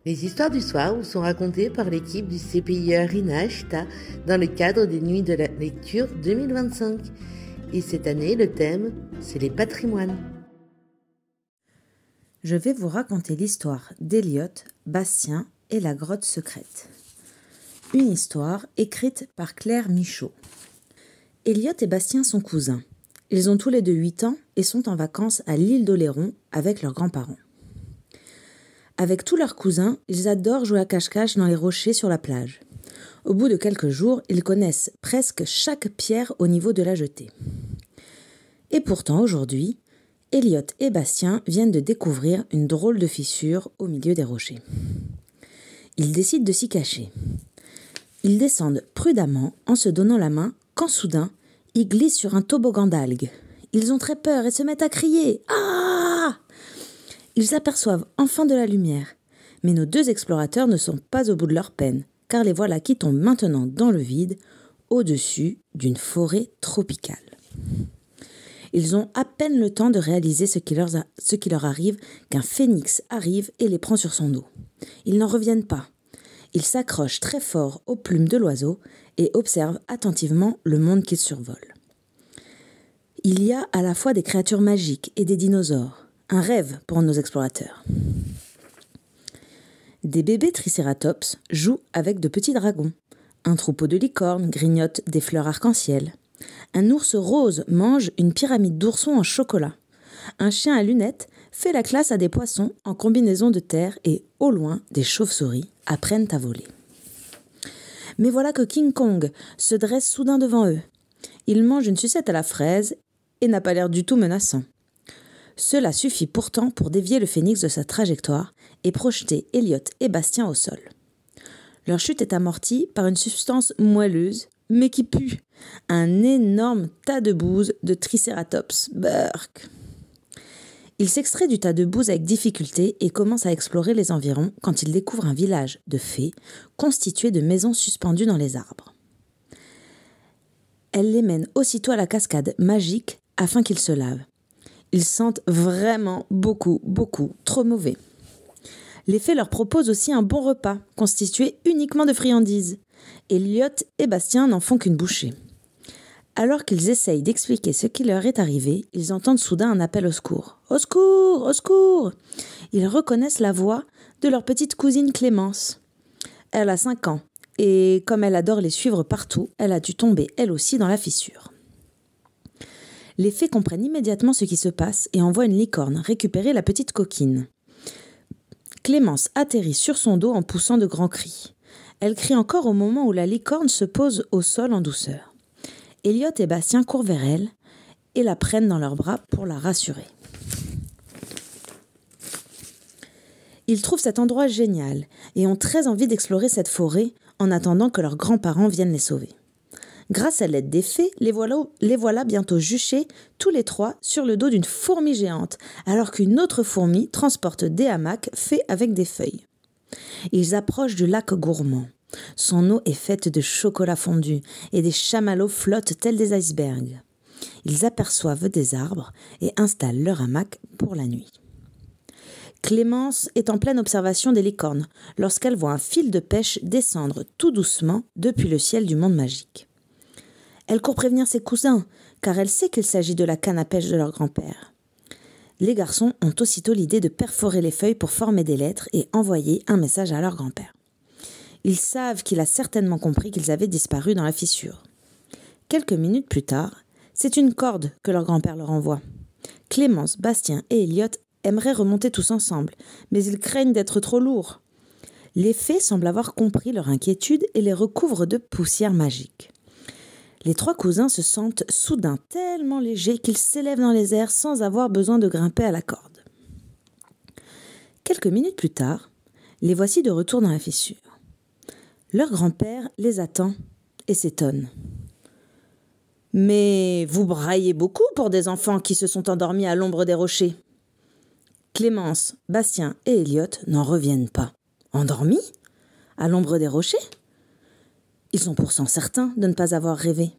Les histoires du soir vous sont racontées par l'équipe du CPIE Rina Ashta dans le cadre des Nuits de la Lecture 2025. Et cette année, le thème, c'est les patrimoines. Je vais vous raconter l'histoire d'Eliot, Bastien et la grotte secrète. Une histoire écrite par Claire Michaud. Eliot et Bastien sont cousins. Ils ont tous les deux 8 ans et sont en vacances à l'île d'Oléron avec leurs grands-parents. Avec tous leurs cousins, ils adorent jouer à cache-cache dans les rochers sur la plage. Au bout de quelques jours, ils connaissent presque chaque pierre au niveau de la jetée. Et pourtant, aujourd'hui, Eliot et Bastien viennent de découvrir une drôle de fissure au milieu des rochers. Ils décident de s'y cacher. Ils descendent prudemment en se donnant la main quand soudain, ils glissent sur un toboggan d'algues. Ils ont très peur et se mettent à crier « Ah !» Ils aperçoivent enfin de la lumière. Mais nos deux explorateurs ne sont pas au bout de leur peine, car les voilà qui tombent maintenant dans le vide, au-dessus d'une forêt tropicale. Ils ont à peine le temps de réaliser ce qui leur arrive qu'un phénix arrive et les prend sur son dos. Ils n'en reviennent pas. Ils s'accrochent très fort aux plumes de l'oiseau et observent attentivement le monde qu'ils survolent. Il y a à la fois des créatures magiques et des dinosaures. Un rêve pour nos explorateurs. Des bébés tricératops jouent avec de petits dragons. Un troupeau de licornes grignote des fleurs arc-en-ciel. Un ours rose mange une pyramide d'oursons en chocolat. Un chien à lunettes fait la classe à des poissons en combinaison de terre et, au loin, des chauves-souris apprennent à voler. Mais voilà que King Kong se dresse soudain devant eux. Il mange une sucette à la fraise et n'a pas l'air du tout menaçant. Cela suffit pourtant pour dévier le phénix de sa trajectoire et projeter Eliot et Bastien au sol. Leur chute est amortie par une substance moelleuse, mais qui pue. Un énorme tas de bouse de Triceratops. Burk. Il s'extrait du tas de bouse avec difficulté et commence à explorer les environs quand il découvre un village de fées constitué de maisons suspendues dans les arbres. Elle les mène aussitôt à la cascade magique afin qu'ils se lavent. Ils sentent vraiment beaucoup trop mauvais. Les fées leur proposent aussi un bon repas, constitué uniquement de friandises. Eliot et Bastien n'en font qu'une bouchée. Alors qu'ils essayent d'expliquer ce qui leur est arrivé, ils entendent soudain un appel au secours. « Au secours! Au secours !» Ils reconnaissent la voix de leur petite cousine Clémence. Elle a 5 ans, et comme elle adore les suivre partout, elle a dû tomber elle aussi dans la fissure. Les fées comprennent immédiatement ce qui se passe et envoient une licorne récupérer la petite coquine. Clémence atterrit sur son dos en poussant de grands cris. Elle crie encore au moment où la licorne se pose au sol en douceur. Eliot et Bastien courent vers elle et la prennent dans leurs bras pour la rassurer. Ils trouvent cet endroit génial et ont très envie d'explorer cette forêt en attendant que leurs grands-parents viennent les sauver. Grâce à l'aide des fées, les voilà bientôt juchés, tous les 3, sur le dos d'une fourmi géante, alors qu'une autre fourmi transporte des hamacs faits avec des feuilles. Ils approchent du lac gourmand. Son eau est faite de chocolat fondu et des chamallows flottent tels des icebergs. Ils aperçoivent des arbres et installent leur hamac pour la nuit. Clémence est en pleine observation des licornes lorsqu'elle voit un fil de pêche descendre tout doucement depuis le ciel du monde magique. Elle court prévenir ses cousins, car elle sait qu'il s'agit de la canne à pêche de leur grand-père. Les garçons ont aussitôt l'idée de perforer les feuilles pour former des lettres et envoyer un message à leur grand-père. Ils savent qu'il a certainement compris qu'ils avaient disparu dans la fissure. Quelques minutes plus tard, c'est une corde que leur grand-père leur envoie. Clémence, Bastien et Eliot aimeraient remonter tous ensemble, mais ils craignent d'être trop lourds. Les fées semblent avoir compris leur inquiétude et les recouvrent de poussière magique. Les 3 cousins se sentent soudain tellement légers qu'ils s'élèvent dans les airs sans avoir besoin de grimper à la corde. Quelques minutes plus tard, les voici de retour dans la fissure. Leur grand-père les attend et s'étonne. « Mais vous braillez beaucoup pour des enfants qui se sont endormis à l'ombre des rochers. » Clémence, Bastien et Eliot n'en reviennent pas. Endormis ? À l'ombre des rochers ? Ils sont pourtant certains de ne pas avoir rêvé.